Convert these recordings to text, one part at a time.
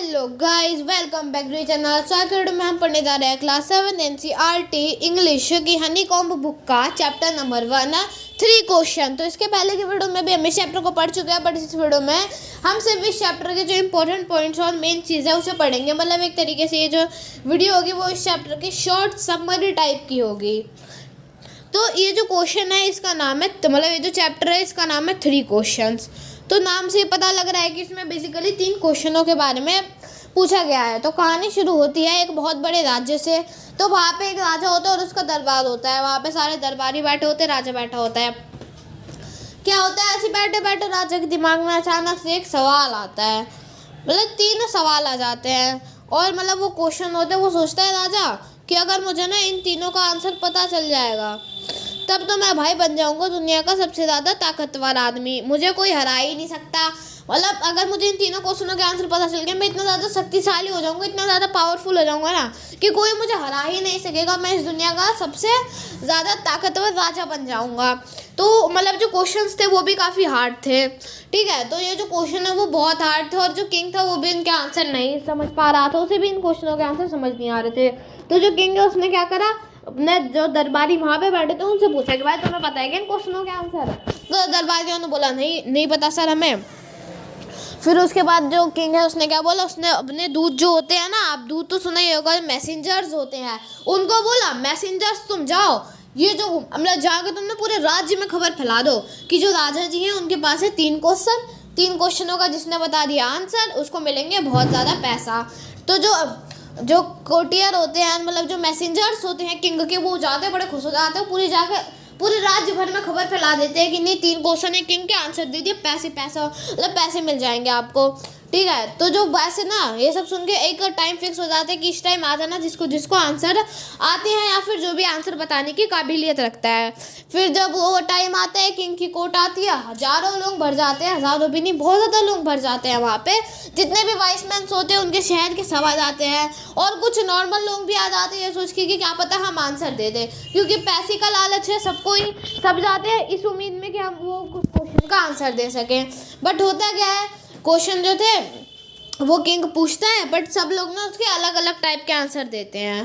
Hello guys, welcome back to channel. Saturday में हम पढ़ने जा रहे हैं क्लास 7 NCERT इंग्लिश की हनीकॉम्ब बुक का चैप्टर नंबर 1 3 क्वेश्चन। तो इसके पहले की वीडियो में भी हम इस चैप्टर को पढ़ चुके हैं, बट इस वीडियो में हम सिर्फ इस चैप्टर के जो इंपॉर्टेंट पॉइंट्स और मेन चीज़ है उसे पढ़ेंगे। मतलब एक तरीके से ये जो वीडियो होगी वो इस चैप्टर की शॉर्ट समरी टाइप की होगी। तो ये जो क्वेश्चन है इसका नाम है, मतलब ये जो चैप्टर है इसका नाम है 3 क्वेश्चंस। तो नाम से पता लग रहा है कि इसमें बेसिकली 3 क्वेश्चनों के बारे में पूछा गया है। तो कहानी शुरू होती है एक बहुत बड़े राज्य से। तो वहाँ पे एक राजा होता है और उसका दरबार होता है। वहाँ पे सारे दरबारी बैठे होते हैं, राजा बैठा होता है। क्या होता है, ऐसे बैठे बैठे राजा के दिमाग में अचानक से एक सवाल आता है। मतलब 3 सवाल आ जाते हैं और मतलब वो क्वेश्चन होते हैं। वो सोचता है राजा कि अगर मुझे ना इन तीनों का आंसर पता चल जाएगा तब तो मैं भाई बन जाऊंगा दुनिया का सबसे ज़्यादा ताकतवर आदमी, मुझे कोई हरा ही नहीं सकता। मतलब अगर मुझे इन तीनों क्वेश्चनों के आंसर पता चल गया मैं इतना ज़्यादा शक्तिशाली हो जाऊंगा, इतना ज़्यादा पावरफुल हो जाऊंगा ना कि कोई मुझे हरा ही नहीं सकेगा। मैं इस दुनिया का सबसे ज़्यादा ताकतवर राजा बन जाऊंगा। तो मतलब जो क्वेश्चंस थे वो भी काफ़ी हार्ड थे, ठीक है। तो ये जो क्वेश्चन है वो बहुत हार्ड थे और जो किंग था वो भी इनके आंसर नहीं समझ पा रहा था, उसे भी इन क्वेश्चनों के आंसर समझ नहीं आ रहे थे। तो जो किंग है उसने क्या करा, अपने जो दरबारी वहाँ पे बैठे थे उनसे पूछा कि भाई तुम्हें पता है क्या इन क्वेश्चनों के आंसर। तो दरबारियों ने बोला नहीं पता सर हमें। फिर उसके बाद जो किंग है उसने क्या बोला, उसने अपने दूत जो होते हैं ना, आप दूत तो सुना ही होगा, मैसेंजर्स होते हैं, उनको बोला मैसेंजर्स तुम जाओ, ये जो मतलब जाकर तुमने पूरे राज्य में खबर फैला दो कि जो राजा जी हैं उनके पास है 3 क्वेश्चनों का जिसने बता दिया आंसर उसको मिलेंगे बहुत ज़्यादा पैसा। तो जो कोटियर होते हैं, मतलब जो मैसेंजर्स होते हैं किंग के, वो जाते हैं बड़े खुश हो जाते हैं, पूरे राज्य भर में खबर फैला देते हैं कि नहीं 3 क्वेश्चन है, किंग के आंसर दे दिए, पैसे मिल जाएंगे आपको, ठीक है। तो जो वैसे ना ये सब सुन के एक टाइम फिक्स हो जाता है कि इस टाइम आ जाना जिसको आंसर आते हैं या फिर जो भी आंसर बताने की काबिलियत रखता है। फिर जब वो टाइम आता है किंग की कोर्ट आती है, हज़ारों लोग भर जाते हैं, हज़ारों भी नहीं बहुत ज़्यादा लोग भर जाते हैं। वहाँ पे जितने भी वाइसमैन होते हैं उनके शहर के सब आ जाते हैं और कुछ नॉर्मल लोग भी आ जाते हैं सोच के कि क्या पता हम आंसर दे दें, क्योंकि पैसे का लालच है सबको ही, सब जाते हैं इस उम्मीद में कि हम वो कुछ क्वेश्चन का आंसर दे सकें। बट होता क्या है, क्वेश्चन जो थे वो किंग पूछता है बट सब लोग ना उसके अलग अलग टाइप के आंसर देते हैं।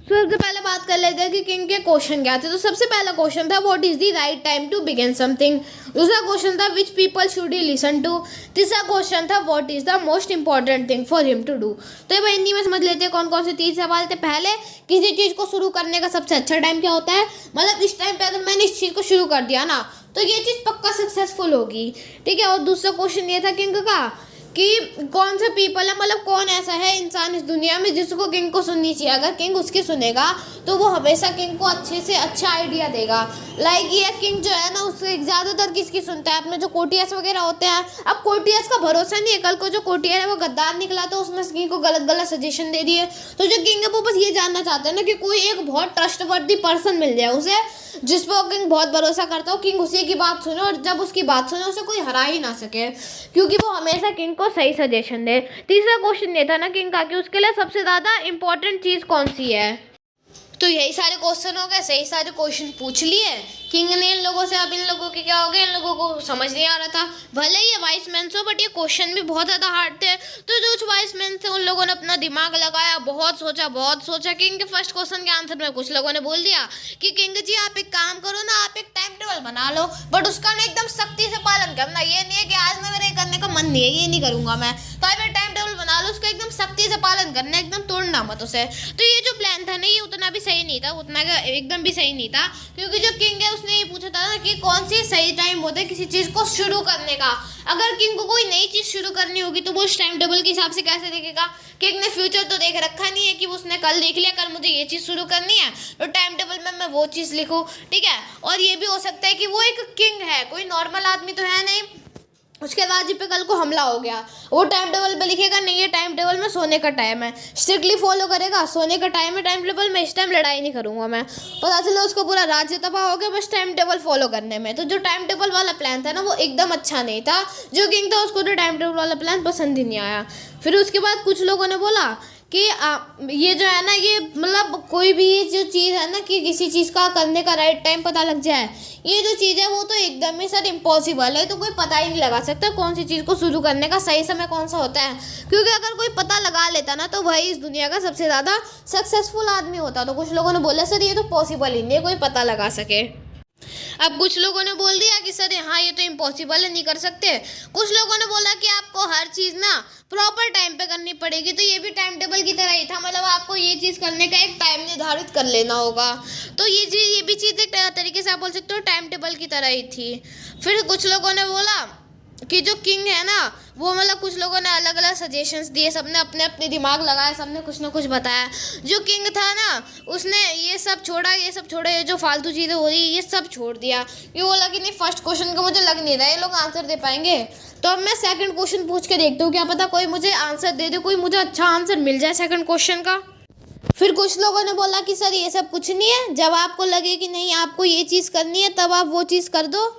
सबसे पहले बात कर लेते हैं कि किंग के क्वेश्चन क्या थे। तो सबसे पहला क्वेश्चन था what is the right time to begin something. दूसरा क्वेश्चन था which people should he listen to. तीसरा क्वेश्चन था what is the most important thing for him to do. तो ये हिंदी में समझ लेते हैं कौन कौन से 3 सवाल थे। पहले, किसी चीज़ को शुरू करने का सबसे अच्छा टाइम क्या होता है, मतलब इस टाइम पे अगर मैंने इस चीज़ को शुरू कर दिया ना तो ये चीज़ पक्का सक्सेसफुल होगी, ठीक है। और दूसरा क्वेश्चन ये था किंग का कि कौन सा पीपल है, मतलब कौन ऐसा है इंसान इस दुनिया में जिसको किंग को सुननी चाहिए। अगर किंग उसकी सुनेगा तो वो हमेशा किंग को अच्छे से अच्छा आइडिया देगा। लाइक ये किंग जो है ना उससे ज़्यादातर किसकी सुनता है, अपने जो कोटियर्स वगैरह होते हैं। अब कोटियर्स का भरोसा नहीं है, कल को जो कोटियर है वो गद्दार निकला तो उसने किंग को गलत सजेशन दे दिए। तो जो किंग है वो बस ये जानना चाहते हैं ना कि कोई एक बहुत ट्रस्टवर्दी पर्सन मिल जाए उसे, जिस पर किंग बहुत भरोसा करता हो, किंग उसी की बात सुने और जब उसकी बात सुने उसे कोई हरा ही ना सके, क्योंकि वो हमेशा किंग को सही सजेशन दे। तीसरा क्वेश्चन ये था ना किंग का कि उसके लिए सबसे ज़्यादा इंपॉर्टेंट चीज़ कौन सी है। तो यही सारे क्वेश्चन हो गए, सही सारे क्वेश्चन पूछ लिए किंग ने इन लोगों से। अब इन लोगों के क्या हो गया, इन लोगों को समझ नहीं आ रहा था, भले ही ये वाइस मैन हो बट ये क्वेश्चन भी बहुत ज़्यादा हार्ड थे। तो जो वाइस मैन थे उन लोगों ने अपना दिमाग लगाया, बहुत सोचा। किंग के फर्स्ट क्वेश्चन के आंसर में कुछ लोगों ने बोल दिया कि किंग जी आप एक काम करो ना, आप एक टाइम टेबल बना लो, बट उसका ना एकदम सख्ती से पालन करना। ये नहीं है कि आज ना मेरे करने का मन नहीं है, ये नहीं करूँगा मैं, तो आप एक टाइम टेबल बना लो, उसका एकदम सख्ती से पालन करना, एकदम तोड़ना मत उसे। तो ये जो प्लान था ना ये उतना भी सही नहीं था, उतना एकदम भी सही नहीं था, क्योंकि जो किंग है उसने ये पूछा था ना कि कौन सी सही टाइम होता है किसी चीज़ को शुरू करने का। अगर किंग को कोई नई चीज़ शुरू करनी होगी तो वो उस टाइम टेबल के हिसाब से कैसे देखेगा। किंग ने फ्यूचर तो देख रखा नहीं है कि उसने कल देख लिया कल मुझे ये चीज़ शुरू करनी है तो टाइम टेबल में मैं वो चीज़ लिखूँ, ठीक है। और ये भी हो सकता है कि वो एक किंग है, कोई नॉर्मल आदमी तो है नहीं, उसके राज्य पे कल को हमला हो गया, वो टाइम टेबल पे लिखेगा नहीं ये टाइम टेबल में सोने का टाइम है, स्ट्रिक्टली फॉलो करेगा, सोने का टाइम है टाइम टेबल में, इस टाइम लड़ाई नहीं करूँगा मैं। पता चला उसको पूरा राज्य तबाह हो गया बस टाइम टेबल फॉलो करने में। तो जो टाइम टेबल वाला प्लान था ना वो एकदम अच्छा नहीं था। जो किंग था उसको तो टाइम टेबल वाला प्लान पसंद ही नहीं आया। फिर उसके बाद कुछ लोगों ने बोला कि ये जो है ना, ये मतलब कोई भी जो चीज़ है ना कि किसी चीज़ का करने का राइट टाइम पता लग जाए, ये जो चीज़ है वो तो एकदम ही सर इम्पॉसिबल है। तो कोई पता ही नहीं लगा सकता कौन सी चीज़ को शुरू करने का सही समय कौन सा होता है, क्योंकि अगर कोई पता लगा लेता ना तो वही इस दुनिया का सबसे ज़्यादा सक्सेसफुल आदमी होता। तो कुछ लोगों ने बोला सर ये तो पॉसिबल ही नहीं है कोई पता लगा सके। अब कुछ लोगों ने बोल दिया कि सर हाँ ये तो इम्पॉसिबल है, नहीं कर सकते। कुछ लोगों ने बोला कि आपको हर चीज़ ना प्रॉपर टाइम पे करनी पड़ेगी। तो ये भी टाइम टेबल की तरह ही था, मतलब आपको ये चीज़ करने का एक टाइम निर्धारित कर लेना होगा। तो ये भी चीज़ एक तरीके से आप बोल सकते हो टाइम टेबल की तरह ही थी। फिर कुछ लोगों ने बोला कि जो किंग है ना वो, मतलब कुछ लोगों ने अलग अलग सजेशंस दिए, सबने अपने अपने दिमाग लगाया, सबने कुछ ना कुछ बताया। जो किंग था ना उसने ये सब छोड़ा, ये जो फालतू चीज़ें हो रही ये सब छोड़ दिया। ये बोला कि नहीं फर्स्ट क्वेश्चन का मुझे लग नहीं रहा है ये लोग आंसर दे पाएंगे, तो अब मैं सेकंड क्वेश्चन पूछ के देखता हूँ, क्या पता कोई मुझे आंसर दे दे, कोई मुझे अच्छा आंसर मिल जाए सेकंड क्वेश्चन का। फिर कुछ लोगों ने बोला कि सर ये सब कुछ नहीं है, जब आपको लगे कि नहीं आपको ये चीज़ करनी है तब आप वो चीज़ कर दो,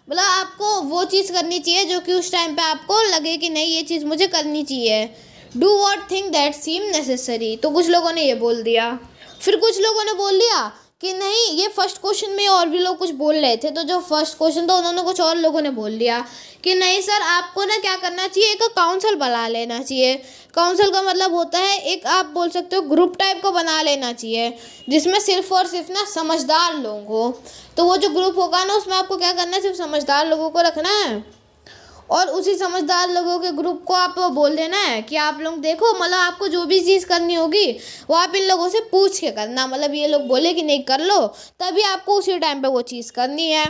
मतलब आपको वो चीज़ करनी चाहिए जो कि उस टाइम पे आपको लगे कि नहीं ये चीज़ मुझे करनी चाहिए। Do what think that seem necessary. तो कुछ लोगों ने ये बोल दिया। फिर कुछ लोगों ने बोल दिया कि नहीं, ये फर्स्ट क्वेश्चन में और भी लोग कुछ बोल रहे थे, तो जो फर्स्ट क्वेश्चन था उन्होंने कुछ और लोगों ने बोल दिया कि नहीं सर आपको ना क्या करना चाहिए, एक काउंसिल बना लेना चाहिए। काउंसिल का मतलब होता है एक, आप बोल सकते हो ग्रुप टाइप को बना लेना चाहिए जिसमें सिर्फ और सिर्फ ना समझदार लोग हो। तो वो जो ग्रुप होगा ना उसमें आपको क्या करना है, सिर्फ समझदार लोगों को रखना है और उसी समझदार लोगों के ग्रुप को आप बोल देना है कि आप लोग देखो, मतलब आपको जो भी चीज़ करनी होगी वो आप इन लोगों से पूछ के करना, मतलब ये लोग बोले कि नहीं कर लो तभी आपको उसी टाइम पे वो चीज़ करनी है।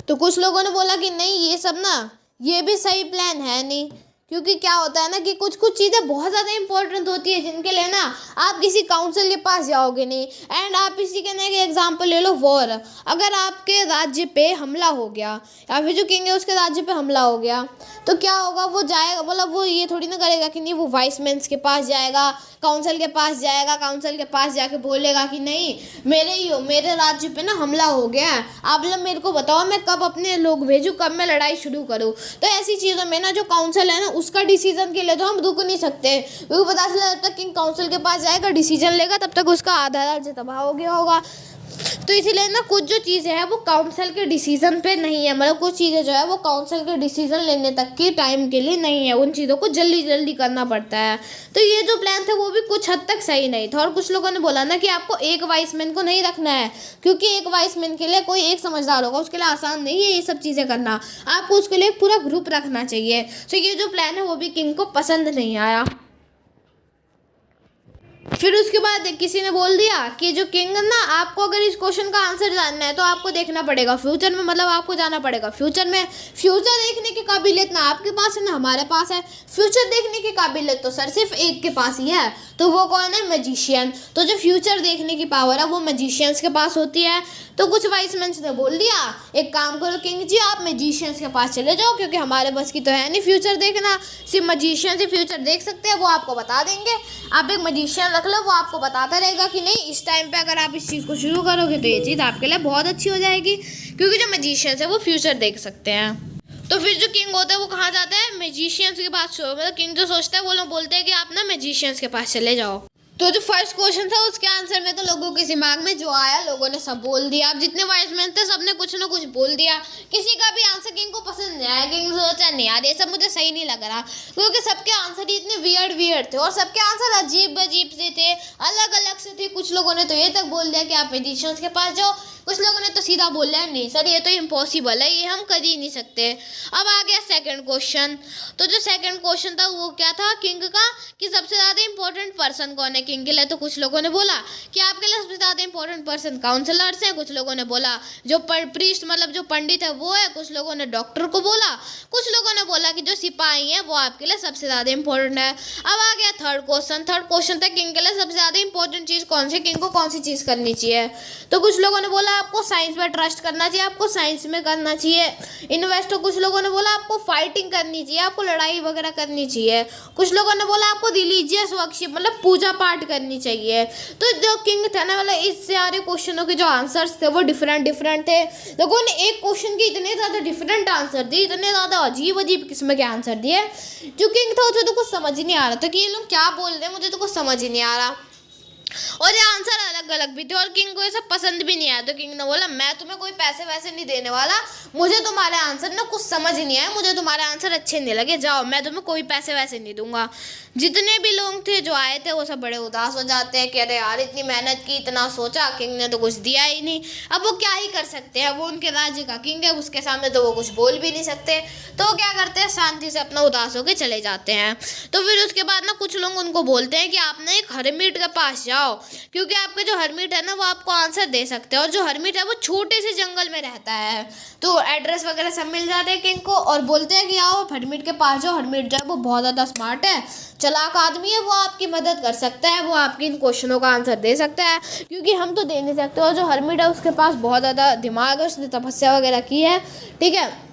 तो कुछ लोगों ने बोला कि नहीं ये सब ना ये भी सही प्लान है नहीं, क्योंकि क्या होता है ना कि कुछ कुछ चीज़ें बहुत ज़्यादा इंपॉर्टेंट होती है जिनके लिए ना आप किसी काउंसिल के पास जाओगे नहीं। एंड आप इसी के ना एग्जांपल ले लो वॉर, अगर आपके राज्य पे हमला हो गया या फिर जो किंग है उसके राज्य पे हमला हो गया तो क्या होगा, वो जाएगा, मतलब वो ये थोड़ी ना करेगा कि नहीं वो वाइस मेंस के पास जाएगा, काउंसिल के पास जाएगा, काउंसिल के पास जाके बोलेगा कि नहीं मेरे राज्य पे ना हमला हो गया है, आप लोग मेरे को बताओ मैं कब अपने लोग भेजूँ, कब मैं लड़ाई शुरू करूँ। तो ऐसी चीज़ों में ना जो काउंसिल है ना उसका डिसीजन के लिए तो हम रुक नहीं सकते, क्योंकि पता चला जब तक किंग काउंसिल के पास जाएगा डिसीजन लेगा तब तक उसका आधा राज्य तबाह हो गया होगा। तो इसीलिए ना कुछ जो चीज़ें हैं वो काउंसिल के डिसीजन पे नहीं है, मतलब कुछ चीज़ें जो है वो काउंसिल के डिसीजन लेने तक के टाइम के लिए नहीं है, उन चीज़ों को जल्दी जल्दी करना पड़ता है। तो ये जो प्लान था वो भी कुछ हद तक सही नहीं था। और कुछ लोगों ने बोला ना कि आपको एक वाइसमैन को नहीं रखना है, क्योंकि एक वाइसमैन के लिए कोई एक समझदार होगा, उसके लिए आसान नहीं है ये सब चीज़ें करना, आपको उसके लिए पूरा ग्रुप रखना चाहिए। तो ये जो प्लान है वो भी किंग को पसंद नहीं आया। फिर उसके बाद किसी ने बोल दिया कि जो किंग ना आपको अगर इस क्वेश्चन का आंसर जानना है तो आपको देखना पड़ेगा फ्यूचर में, मतलब आपको जाना पड़ेगा फ्यूचर में। फ्यूचर देखने की काबिलियत ना आपके पास है ना हमारे पास है, फ्यूचर देखने की काबिलियत तो सर सिर्फ एक के पास ही है, तो वो कौन है, मैजिशियन। तो जो फ्यूचर देखने की पावर है वो मैजिशियंस के पास होती है। तो कुछ वाइसमैन ने बोल दिया एक काम करो किंग जी आप मैजिशियंस के पास चले जाओ, क्योंकि हमारे बस की तो है नहीं फ्यूचर देखना, सिर्फ मैजिशियन से फ्यूचर देख सकते हैं, वो आपको बता देंगे। आप एक मैजिशियन रख लो, वो आपको बताता रहेगा कि नहीं इस टाइम पे अगर आप इस चीज़ को शुरू करोगे तो ये चीज़ आपके लिए बहुत अच्छी हो जाएगी, क्योंकि जो मैजिशियंस है वो फ्यूचर देख सकते हैं। तो फिर जो किंग होता है वो कहाँ जाता है, मैजिशियंस के पास। मतलब किंग जो सोचता है वो लोग बोलते हैं कि आप ना मैजिशियंस के पास चले जाओ। तो जो फर्स्ट क्वेश्चन था उसके आंसर में तो लोगों के दिमाग में जो आया लोगों ने सब बोल दिया। अब जितने वाइसमैन थे सबने कुछ ना कुछ बोल दिया, किसी का भी आंसर किंग को पसंद नहीं आया। किंग सोचा नहीं यार ये सब मुझे सही नहीं लग रहा, क्योंकि सबके आंसर ही इतने वियर्ड थे और सबके आंसर अजीब से थे, अलग अलग से थे। कुछ लोगों ने तो ये तक बोल दिया कि आप मैजिशियंस के पास जाओ, कुछ लोगों ने तो सीधा बोल दिया नहीं सर ये तो इम्पॉसिबल है, ये हम कर ही नहीं सकते। अब आ गया सेकंड क्वेश्चन। तो जो सेकंड क्वेश्चन था वो क्या था किंग का, कि सबसे ज़्यादा इंपॉर्टेंट पर्सन कौन है किंग के लिए। तो कुछ लोगों ने बोला कि आपके लिए सबसे ज़्यादा इंपॉर्टेंट पर्सन काउंसलर्स हैं, कुछ लोगों ने बोला जो प्रीस्ट मतलब जो पंडित है वो है, कुछ लोगों ने डॉक्टर को बोला, कुछ लोगों ने बोला कि जो सिपाही हैं वो आपके लिए सबसे ज़्यादा इंपॉर्टेंट है। अब आ गया थर्ड क्वेश्चन। थर्ड क्वेश्चन था किंग के लिए सबसे ज़्यादा इंपॉर्टेंट चीज़ कौन सी, किंग को कौन सी चीज़ करनी चाहिए। तो कुछ लोगों ने बोला बोला आपको साइंस में ट्रस्ट करना चाहिए, आपको साइंस में करना चाहिए इन्वेस्ट। कुछ लोगों ने बोला आपको फाइटिंग करनी चाहिए, आपको लड़ाई वगैरह करनी चाहिए। कुछ लोगों ने बोला आपको रिलीजियस वर्शिप मतलब पूजा पाठ करनी चाहिए। तो जो किंग था ना मतलब इस सारे क्वेश्चनों के जो आंसर्स थे वो डिफरेंट डिफरेंट थे। लोगों ने एक क्वेश्चन के इतने ज़्यादा डिफरेंट आंसर दिए, इतने ज़्यादा अजीब अजीब किस्म के आंसर दिए। जो किंग था उसे तो कुछ समझ ही नहीं आ रहा था कि ये लोग क्या बोल रहे हैं, मुझे तो कुछ समझ ही नहीं आ रहा। और ये आंसर अलग अलग भी थे और किंग को ये सब पसंद भी नहीं आया। तो किंग ने बोला मैं तुम्हें कोई पैसे वैसे नहीं देने वाला, मुझे तुम्हारे आंसर ना कुछ समझ नहीं आया, मुझे तुम्हारे आंसर अच्छे नहीं लगे, जाओ मैं तुम्हें कोई पैसे वैसे नहीं दूंगा। जितने भी लोग थे जो आए थे वो सब बड़े उदास हो जाते हैं कि अरे यार इतनी मेहनत की, इतना सोचा, किंग ने तो कुछ दिया ही नहीं। अब वो क्या ही कर सकते हैं, वो उनके राज्य का किंग है, उसके सामने तो वो कुछ बोल भी नहीं सकते। तो वो क्या करते हैं, शांति से अपना उदास होकर चले जाते हैं। तो फिर उसके बाद ना कुछ लोग उनको बोलते हैं कि आप ना एक हरमिट के पास जाओ, क्योंकि आपके जो हरमिट है ना वो आपको आंसर दे सकते हैं। और जो हरमिट है वो छोटे से जंगल में रहता है। तो एड्रेस वगैरह सब मिल जाते हैं किंग को और बोलते हैं कि आओ हरमिट के पास जाओ। हरमिट जो है वो बहुत ज़्यादा स्मार्ट है, चालाक आदमी है, वो आपकी मदद कर सकता है, वो आपके इन क्वेश्चनों का आंसर दे सकता है, क्योंकि हम तो दे नहीं सकते। और जो हरमिट है उसके पास बहुत ज़्यादा दिमाग है, उसने तपस्या वगैरह की है, ठीक है।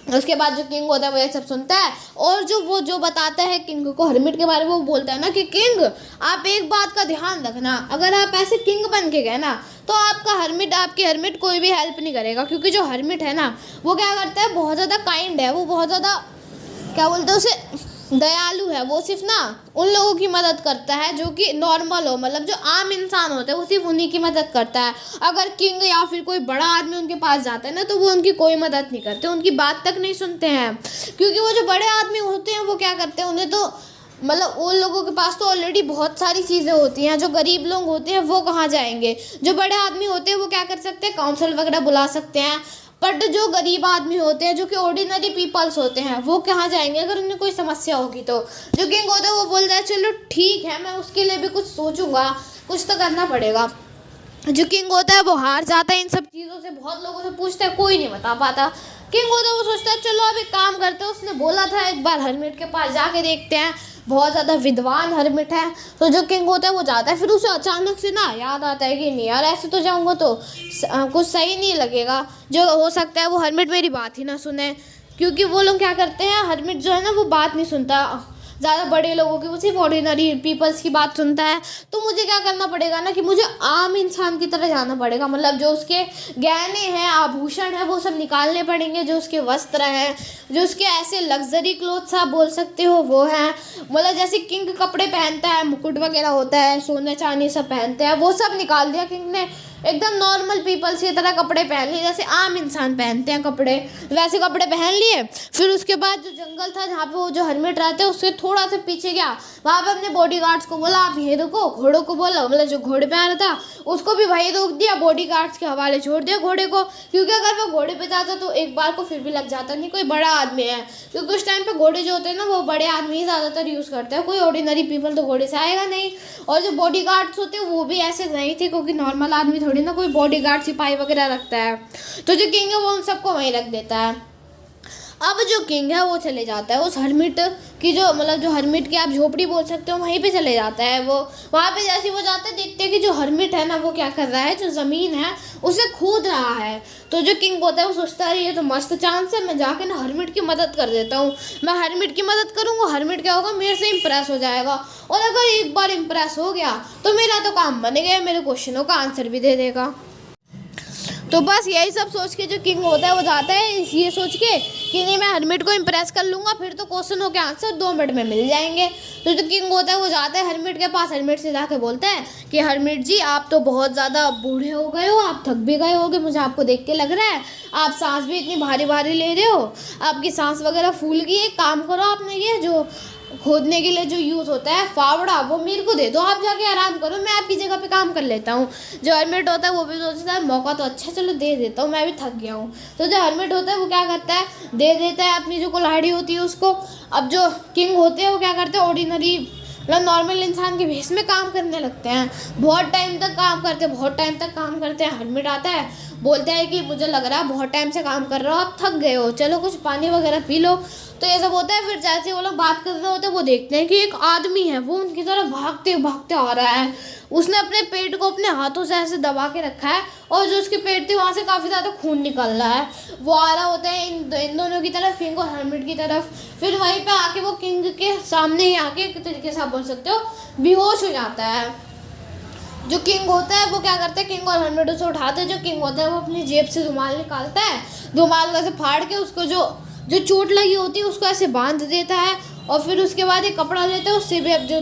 उसके बाद जो किंग होता है वो ये सब सुनता है और जो बताता है किंग को हरमिट के बारे में, वो बोलता है ना कि किंग आप एक बात का ध्यान रखना, अगर आप ऐसे किंग बन के गए ना तो आपकी हरमिट कोई भी हेल्प नहीं करेगा, क्योंकि जो हरमिट है ना वो क्या करता है, बहुत ज़्यादा काइंड है, वो बहुत ज़्यादा क्या बोलते हैं उसे, दयालु है। वो सिर्फ ना उन लोगों की मदद करता है जो कि नॉर्मल हो, मतलब जो आम इंसान होते हैं वो सिर्फ उन्हीं की मदद करता है। अगर किंग या फिर कोई बड़ा आदमी उनके पास जाता है ना तो वो उनकी कोई मदद नहीं करते, उनकी बात तक नहीं सुनते हैं, क्योंकि वो जो बड़े आदमी होते हैं वो क्या करते हैं, उन्हें तो मतलब उन लोगों के पास तो ऑलरेडी बहुत सारी चीज़ें होती हैं। जो गरीब लोग होते हैं वो कहाँ जाएंगे, जो बड़े आदमी होते हैं वो क्या कर सकते हैं, काउंसिल वगैरह बुला सकते हैं। बट जो गरीब आदमी होते हैं, जो कि ऑर्डिनरी पीपल्स होते हैं, वो कहाँ जाएंगे अगर उन्हें कोई समस्या होगी तो। जो किंग होता है वो बोलता है चलो ठीक है, मैं उसके लिए भी कुछ सोचूंगा, कुछ तो करना पड़ेगा। जो किंग होता है वो हार जाता है इन सब चीज़ों से, बहुत लोगों से पूछता है, कोई नहीं बता पाता। किंग होता है वो सोचता है चलो अब एक काम करते हैं, उसने बोला था एक बार हरमिट के पास जाके देखते हैं, बहुत ज़्यादा विद्वान हरमिट है। तो जो किंग होता है वो जाता है, फिर उसे अचानक से ना याद आता है कि नहीं यार ऐसे तो जाऊँगा तो कुछ सही नहीं लगेगा, जो हो सकता है वो हरमिट मेरी बात ही ना सुने, क्योंकि वो लोग क्या करते हैं, हरमिट जो है ना वो बात नहीं सुनता ज़्यादा बड़े लोगों की, वो सिर्फ ऑर्डिनरी पीपल्स की बात सुनता है। तो मुझे क्या करना पड़ेगा ना कि मुझे आम इंसान की तरह जाना पड़ेगा, मतलब जो उसके गहने हैं, आभूषण है, वो सब निकालने पड़ेंगे, जो उसके वस्त्र हैं, जो उसके ऐसे लग्जरी क्लोथ्स आप बोल सकते हो वो हैं, मतलब जैसे किंग कपड़े पहनता है, मुकुट वगैरह होता है, सोने चांदी सब पहनते हैं, वो सब निकाल दिया किंग ने। एकदम नॉर्मल पीपल्स की तरह कपड़े पहन लिए, जैसे आम इंसान पहनते हैं कपड़े, वैसे कपड़े पहन लिए। फिर उसके बाद जो जंगल था जहाँ पे वो जो हरमिट रहते हैं उससे थोड़ा सा पीछे गया, वहाँ पे अपने बॉडीगार्ड्स को बोला आप यहीं रुको, घोड़ों को बोला, मतलब जो घोड़े पे आ रहा था उसको भी वहीं रोक दिया, बॉडीगार्ड्स के हवाले छोड़ दिया घोड़े को, क्योंकि अगर वो घोड़े पे जाता तो एक बार को फिर भी लग जाता, नहीं कोई बड़ा आदमी है, क्योंकि उस टाइम पे घोड़े जो होते हैं ना वो बड़े आदमी ही ज़्यादातर यूज़ करते हैं, कोई ऑर्डिनरी पीपल तो घोड़े से आएगा नहीं। और जो बॉडीगार्ड्स होते हैं वो भी ऐसे नहीं थे, क्योंकि नॉर्मल आदमी थोड़ी ना कोई बॉडीगार्ड सिपाही वगैरह रखता है। तो जो किंग है वो उन सबको वहीं रख देता है। अब जो किंग है वो चले जाता है उस हरमिट की जो मतलब जो हरमिट की आप झोपड़ी बोल सकते हो वहीं पे चले जाता है। वो वहाँ पे जैसे वो जाते हैं देखते हैं कि जो हरमिट है ना वो क्या कर रहा है, जो ज़मीन है उसे खोद रहा है। तो जो किंग होता है वो सोचता है ये तो मस्त चांस है, मैं जाके ना हरमिट की मदद कर देता हूँ, मैं हरमिट की मदद करूँगा, हरमिट क्या होगा मेरे से इम्प्रेस हो जाएगा, और अगर एक बार इम्प्रेस हो गया तो मेरा तो काम बन गया, मेरे क्वेश्चनों का आंसर भी दे देगा। तो बस यही सब सोच के जो किंग होता है वो जाता है ये सोच के कि नहीं मैं हरमिट को इम्प्रेस कर लूँगा, फिर तो क्वेश्चनों के आंसर 2 मिनट में मिल जाएंगे। तो जो किंग होता है वो जाता है हरमिट के पास, हरमिट से जाके बोलता है कि हरमिट जी आप तो बहुत ज़्यादा बूढ़े हो गए हो, आप थक भी गए होगे, मुझे आपको देख के लग रहा है, आप सांस भी इतनी भारी भारी ले रहे हो, आपकी सांस वगैरह फूल गई, एक काम करो आपने ये जो खोदने के लिए जो यूज़ होता है फावड़ा वो मेरे को दे दो, आप जाके आराम करो, मैं आपकी जगह पे काम कर लेता हूँ। जो हरमिट होता है वो भी सोचता है मौका तो अच्छा, चलो दे देता हूँ, मैं भी थक गया हूँ। तो जो हरमिट होता है वो क्या करता है, दे देता है अपनी जो कुल्हाड़ी होती है उसको। अब जो किंग होते हैं वो क्या करते हैं, ऑर्डिनरी मतलब नॉर्मल इंसान के भेष में काम करने लगते हैं, बहुत टाइम तक काम करते हैं। हरमिट आता है बोलता है कि मुझे लग रहा है बहुत टाइम से काम कर रहे हो, आप थक गए हो, चलो कुछ पानी वगैरह पी लो। तो ये सब होता है। फिर जैसे वो लोग बात कर रहे होते हैं वो देखते हैं कि एक आदमी है वो उनकी तरफ भागते भागते आ रहा है। उसने अपने पेट को अपने हाथों से ऐसे दबा के रखा है और जो उसकी पेट थी वहाँ से काफ़ी ज़्यादा खून निकल रहा है। वो आ रहा होता है इन दोनों की तरफ, किंग और हर्मिट की तरफ। फिर वहीं पे आके वो किंग के सामने ही आके एक तरीके से आप बोल सकते हो बेहोश हो जाता है। जो किंग होता है वो क्या करता है, किंग और हर्मिट उसे उठाते हैं। जो किंग होता है वो अपनी जेब से रुमाल निकालता है, रुमाल को ऐसे फाड़ के उसको जो चोट लगी होती है उसको ऐसे बांध देता है। और फिर उसके बाद एक कपड़ा लेता है, उससे भी अब जो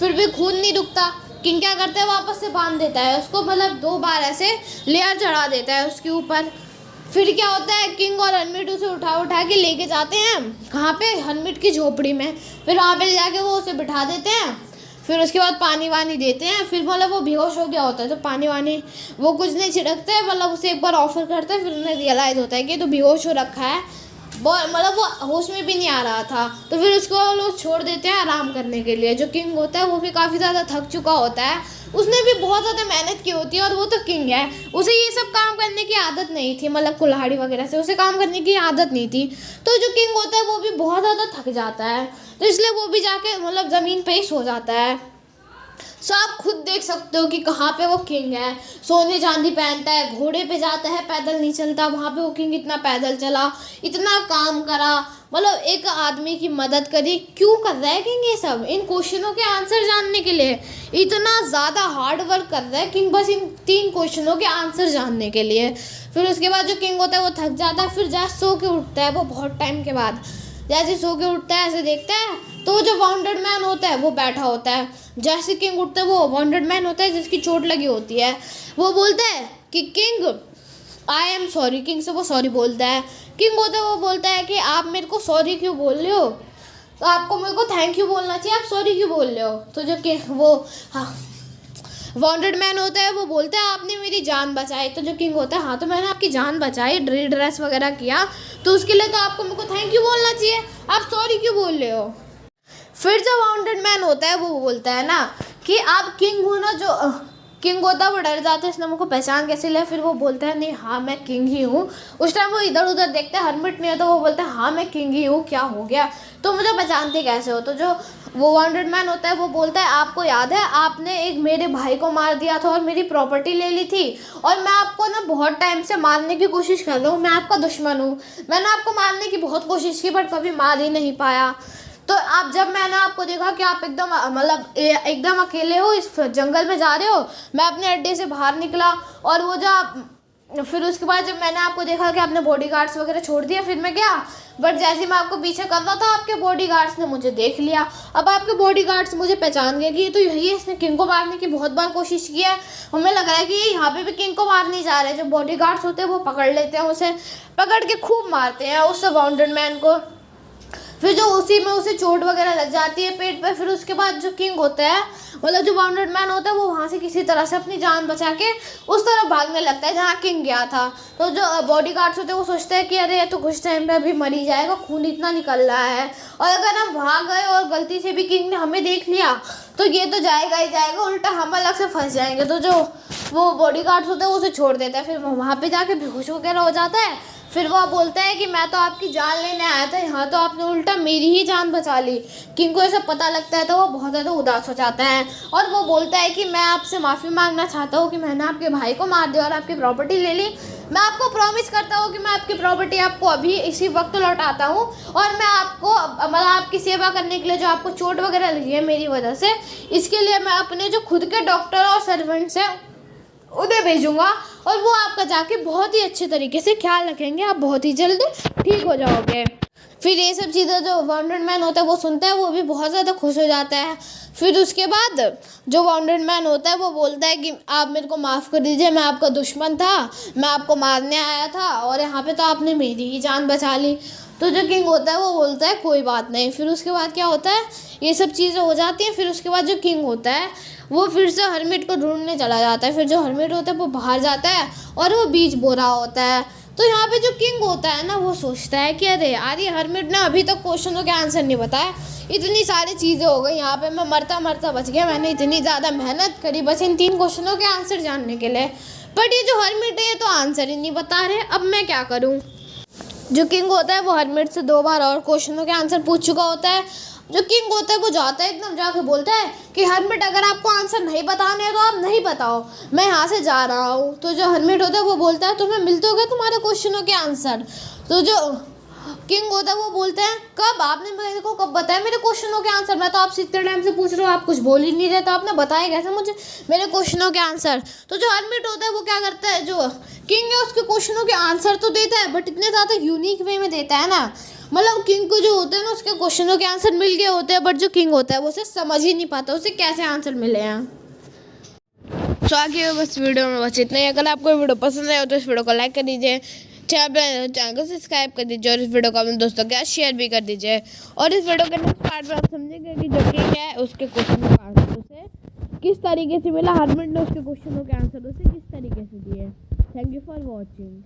फिर भी खून नहीं रुकता। किंग क्या करता है वापस से बांध देता है उसको, मतलब 2 बार ऐसे लेयर चढ़ा देता है उसके ऊपर। फिर क्या होता है, किंग और हर्मिट उसे उठा के लेके जाते हैं कहाँ पे, हर्मिट की झोपड़ी में। फिर वहाँ पे जाके वो उसे बिठा देते हैं। फिर उसके बाद पानी वानी देते हैं। फिर मतलब वो बेहोश हो गया होता है तो पानी वानी वो कुछ नहीं छिड़कते हैं, मतलब उसे एक बार ऑफर करते हैं। फिर उन्हें रियलाइज़ होता है कि तो बेहोश हो रखा है, मतलब वो होश में भी नहीं आ रहा था। तो फिर उसको लोग छोड़ देते हैं आराम करने के लिए। जो किंग होता है वो भी काफ़ी ज़्यादा थक चुका होता है, उसने भी बहुत ज़्यादा मेहनत की होती है और वो तो किंग है, उसे ये सब काम करने की आदत नहीं थी, मतलब कुल्हाड़ी वगैरह से उसे काम करने की आदत नहीं थी। तो जो किंग होता है वो भी बहुत ज़्यादा थक जाता है, तो इसलिए वो भी जाके मतलब ज़मीन पे ही सो जाता है। सो आप खुद देख सकते हो कि कहाँ पे वो किंग है, सोने चांदी पहनता है, घोड़े पे जाता है, पैदल नहीं चलता। वहाँ पे वो किंग इतना पैदल चला, इतना काम करा, मतलब एक आदमी की मदद करी। क्यों कर रहा है किंग ये सब? इन क्वेश्चनों के आंसर जानने के लिए इतना ज़्यादा हार्ड वर्क कर रहा है किंग, बस इन 3 क्वेश्चनों के आंसर जानने के लिए। फिर उसके बाद जो किंग होता है वो थक जाता है। फिर जैसे सो के उठता है वो बहुत टाइम के बाद, जैसे सो के उठता है ऐसे देखता है तो जो वाउंडेड मैन होता है वो बैठा होता है। जैसे किंग उठता है वो वाउंडेड मैन होता है जिसकी चोट लगी होती है, वो बोलता है कि king I am sorry. King से वो सॉरी बोलता है। किंग होता है वो बोलता है कि आप मेरे को सॉरी क्यों बोल रहे हो, तो आपको मेरे को थैंक यू बोलना चाहिए, आप सॉरी क्यों बोल रहे हो। तो जो कि वो वाउंडेड मैन होता है वो बोलता है आपने मेरी जान बचाई। तो जो किंग होता है हाँ तो मैंने आपकी जान बचाई, ड्रेस वगैरह किया, तो उसके लिए तो आपको मेरे को थैंक यू बोलना चाहिए, आप सॉरी क्यों बोल रहे हो। फिर जो वाउंडेड मैन होता है वो बोलता है ना कि आप किंग हो ना। जो किंग होता है वो डर जाता है, इसने मुझको पहचान कैसे लिया। फिर वो बोलता है नहीं हाँ मैं किंग ही हूँ। उस टाइम वो इधर उधर देखता है, हर्मिट नहीं है, तो वो बोलता है हाँ मैं किंग ही हूँ, क्या हो गया, तो मुझे पहचानते कैसे हो। तो जो वो वाउंडेड मैन होता है वो बोलता है आपको याद है आपने एक मेरे भाई को मार दिया था और मेरी प्रॉपर्टी ले ली थी, और मैं आपको ना बहुत टाइम से मारने की कोशिश कर रहा हूँ, मैं आपका दुश्मन हूँ, मैंने आपको मारने की बहुत कोशिश की बट कभी मार ही नहीं पाया। तो आप जब मैंने आपको देखा कि आप एकदम मतलब एकदम अकेले हो, इस जंगल में जा रहे हो, मैं अपने अड्डे से बाहर निकला और वो जो फिर उसके बाद जब मैंने आपको देखा कि आपने बॉडीगार्ड्स वगैरह छोड़ दिया, फिर मैं गया, बट जैसे मैं आपको पीछे कर रहा था आपके बॉडीगार्ड्स ने मुझे देख लिया। अब आपके बॉडीगार्ड्स मुझे पहचान गए कि तो यही है, इसने किंग को मारने की बहुत बार कोशिश की है। हमें लग रहा है कि ये यहाँ पे भी किंग को मारने जा रहे हैं। जो बॉडीगार्ड्स होते हैं वो पकड़ लेते हैं उसे, पकड़ के खूब मारते हैं उस वाउंडेड मैन को। फिर जो उसी में उसे चोट वगैरह लग जाती है पेट पे। फिर उसके बाद जो किंग होता है मतलब जो वाउंडेड मैन होता है वो वहाँ से किसी तरह से अपनी जान बचा के उस तरफ भागने लगता है जहाँ किंग गया था। तो जो बॉडीगार्ड्स होते हैं वो सोचते हैं कि अरे ये तो कुछ टाइम पे अभी मर ही जाएगा, खून इतना निकल रहा है, और अगर हम भाग गए और गलती से भी किंग ने हमें देख लिया तो ये तो जाएगा ही जाएगा, उल्टा हम अलग से फंस जाएंगे। तो जो वो बॉडीगार्ड्स होते हैं वो उसे छोड़ देता है। फिर वो वहाँ पर जाके बेहोश वगैरह हो जाता है। फिर वो बोलता है कि मैं तो आपकी जान लेने आया था, यहाँ तो आपने उल्टा मेरी ही जान बचा ली। किंग को ऐसा पता लगता है तो वो बहुत ज़्यादा उदास हो जाता है और वो बोलता है कि मैं आपसे माफ़ी मांगना चाहता हूँ कि मैंने आपके भाई को मार दिया और आपकी प्रॉपर्टी ले ली। मैं आपको प्रॉमिस करता हूँ कि मैं आपकी प्रॉपर्टी आपको अभी इसी वक्त लौटाता हूँ, और मैं आपको मतलब आपकी सेवा करने के लिए जो आपको चोट वगैरह लगी है मेरी वजह से, इसके लिए मैं अपने जो खुद के डॉक्टर और सर्वेंट्स हैं उन्हें भेजूंगा और वो आपका जाके बहुत ही अच्छे तरीके से ख्याल रखेंगे, आप बहुत ही जल्द ठीक हो जाओगे। फिर ये सब चीज़ें जो वाउंडेड मैन होता है वो सुनता है, वो भी बहुत ज़्यादा खुश हो जाता है। फिर उसके बाद जो वाउंडेड मैन होता है वो बोलता है कि आप मेरे को माफ़ कर दीजिए, मैं आपका दुश्मन था, मैं आपको मारने आया था और यहाँ पे तो आपने मेरी ही जान बचा ली। तो जो किंग होता है वो बोलता है कोई बात नहीं। फिर उसके बाद क्या होता है, ये सब चीज़ें हो जाती हैं। फिर उसके बाद जो किंग होता है वो फिर से हर्मिट को ढूंढने चला जाता है। फिर जो हर्मिट होता है वो बाहर जाता है और वो बीज बो रहा होता है। तो यहाँ पे जो किंग होता है ना वो सोचता है कि अरे यार ये हर्मिट ने अभी तक क्वेश्चनों के आंसर नहीं बताया, इतनी सारी चीज़ें हो गई यहाँ पे, मैं मरता मरता बच गया, मैंने इतनी ज़्यादा मेहनत करी बस इन 3 क्वेश्चनों के आंसर जानने के लिए, बट ये जो हर्मिट है ये तो आंसर ही नहीं बता रहे, अब मैं क्या करूँ। जो किंग होता है वो हरमिट से 2 बार और क्वेश्चनों के आंसर पूछ चुका होता है। जो किंग होता है वो जाता है एकदम जाके बोलता है कि हरमिट अगर आपको आंसर नहीं बताने हैं तो आप नहीं बताओ, मैं यहाँ से जा रहा हूँ। तो जो हरमिट होता है वो बोलता है तुम्हें मिलते हो क्या तुम्हारे क्वेश्चनों के आंसर। तो जो किंग होता है वो बोलते हैं कब, आपने मेरे को कब बताया मेरे क्वेश्चनों के आंसर, मैं तो आपसे इतने टाइम से पूछ रहा हूँ आप कुछ बोल ही नहीं रहे, तो आपने बताया कैसे मुझे मेरे क्वेश्चनों के आंसर। तो जो हरमिट होता है वो क्या करता है, जो किंग है उसके क्वेश्चनों के आंसर तो देता है बट इतने ज़्यादा यूनिक वे में देता है ना, मतलब किंग को जो होते हैं ना उसके क्वेश्चनों के आंसर मिल गए होते हैं बट जो किंग होता है वो उसे समझ ही नहीं पाता उसे कैसे आंसर मिले हैं। तो आगे बस वीडियो में बस इतना ही। अगर आपको वीडियो पसंद आया तो इस वीडियो को लाइक कर दीजिए, चैनल को सब्सक्राइब कर दीजिए और इस वीडियो को अपने दोस्तों के साथ शेयर भी कर दीजिए। और इस वीडियो के नेक्स्ट पार्ट में आप समझेंगे कि जो किंग है उसके क्वेश्चनों का आंसर उसे किस तरीके से मिला, हरमिट ने उसके क्वेश्चनों के आंसर उसे किस तरीके से दिए। Thank you for watching.